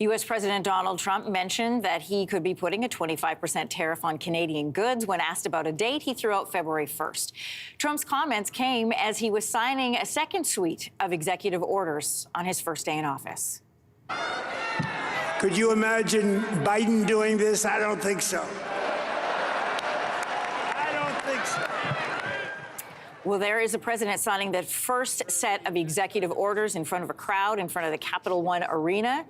U.S. President Donald Trump mentioned that he could be putting a 25% tariff on Canadian goods. When asked about a date, he threw out February 1st. Trump's comments came as he was signing a second suite of executive orders on his first day in office. Could you imagine Biden doing this? I don't think so. I don't think so. Well, there is a president signing the first set of executive orders in front of a crowd in front of the Capital One Arena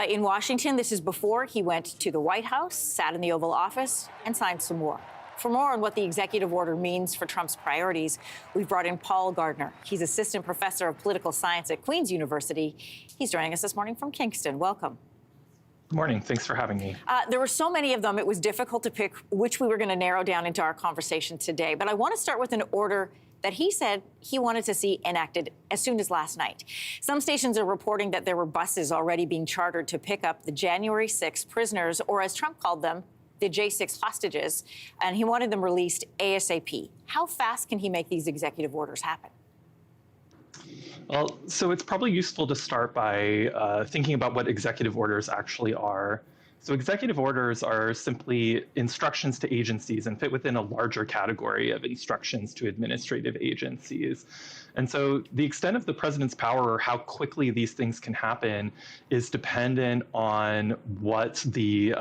in Washington. This is before he went to the White House, sat in the Oval Office, and signed some more. For more on what the executive order means for Trump's priorities, we've brought in Paul Gardner. He's assistant professor of political science at Queen's University. He's joining us this morning from Kingston. Welcome. Good morning. Thanks for having me. There were so many of them, it was difficult to pick which we were going to narrow down into our conversation today. But I want to start with an order that he said he wanted to see enacted as soon as last night. Some stations are reporting that there were buses already being chartered to pick up the January 6 prisoners, or as Trump called them, the J6 hostages, and he wanted them released ASAP. How fast can he make these executive orders happen? Well, so it's probably useful to start by thinking about what executive orders actually are. So executive orders are simply instructions to agencies and fit within a larger category of instructions to administrative agencies. And so the extent of the president's power or how quickly these things can happen is dependent on what the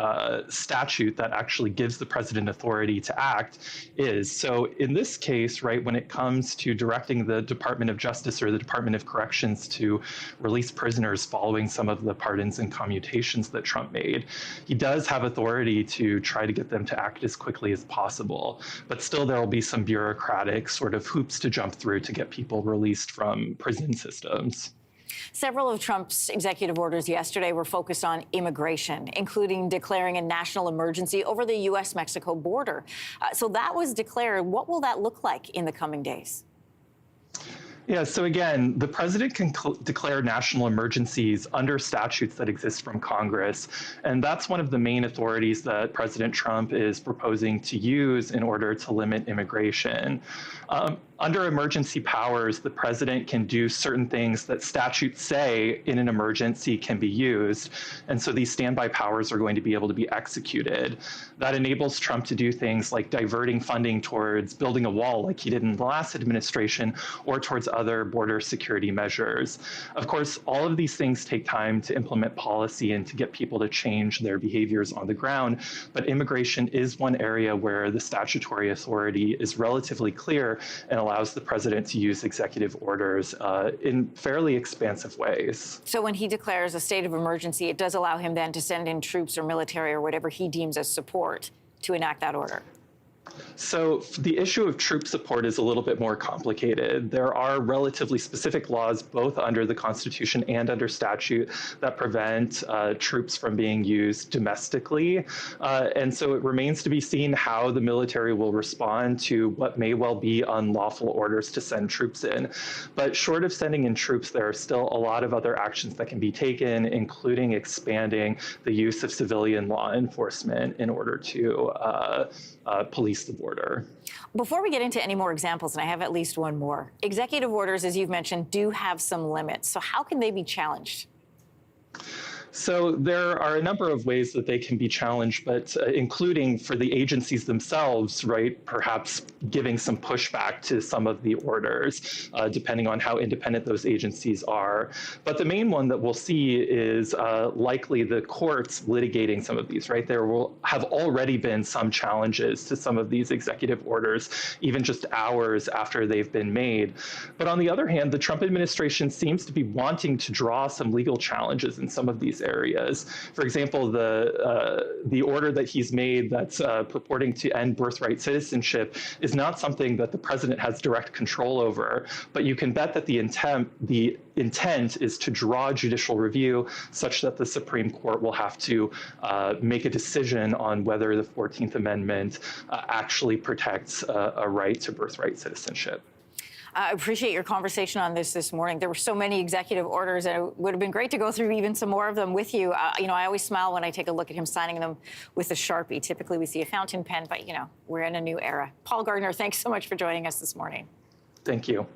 statute that actually gives the president authority to act is. So in this case, right, when it comes to directing the Department of Justice or the Department of Corrections to release prisoners following some of the pardons and commutations that Trump made, he does have authority to try to get them to act as quickly as possible. But still, there will be some bureaucratic sort of hoops to jump through to get people released from prison systems. Several of Trump's executive orders yesterday were focused on immigration, including declaring a national emergency over the U.S.-Mexico border. So that was declared. What will that look like in the coming days? Yeah, so again, the president can declare national emergencies under statutes that exist from Congress, and that's one of the main authorities that President Trump is proposing to use in order to limit immigration. Under emergency powers, the president can do certain things that statutes say in an emergency can be used, and so these standby powers are going to be able to be executed. That enables Trump to do things like diverting funding towards building a wall like he did in the last administration, or towards other border security measures. Of course, all of these things take time to implement policy and to get people to change their behaviors on the ground, but immigration is one area where the statutory authority is relatively clear and allows the president to use executive orders in fairly expansive ways. So when he declares a state of emergency, it does allow him then to send in troops or military or whatever he deems as support to enact that order? So the issue of troop support is a little bit more complicated. There are relatively specific laws, both under the Constitution and under statute, that prevent troops from being used domestically. And so it remains to be seen how the military will respond to what may well be unlawful orders to send troops in. But short of sending in troops, there are still a lot of other actions that can be taken, including expanding the use of civilian law enforcement in order to police the border. Before we get into any more examples, and I have at least one more, executive orders, as you've mentioned, do have some limits. So how can they be challenged? So there are a number of ways that they can be challenged, but including for the agencies themselves, right, perhaps giving some pushback to some of the orders, depending on how independent those agencies are. But the main one that we'll see is likely the courts litigating some of these, right? There will have already been some challenges to some of these executive orders, even just hours after they've been made. But on the other hand, the Trump administration seems to be wanting to draw some legal challenges in some of these areas. For example, the order that he's made that's purporting to end birthright citizenship is not something that the president has direct control over, but you can bet that the intent is to draw judicial review such that the Supreme Court will have to make a decision on whether the 14th Amendment actually protects a right to birthright citizenship. I appreciate your conversation on this morning. There were so many executive orders, and it would have been great to go through even some more of them with you. I always smile when I take a look at him signing them with a Sharpie. Typically, we see a fountain pen, but, we're in a new era. Paul Gardner, thanks so much for joining us this morning. Thank you.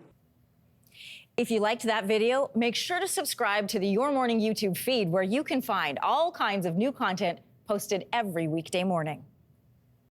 If you liked that video, make sure to subscribe to the Your Morning YouTube feed, where you can find all kinds of new content posted every weekday morning.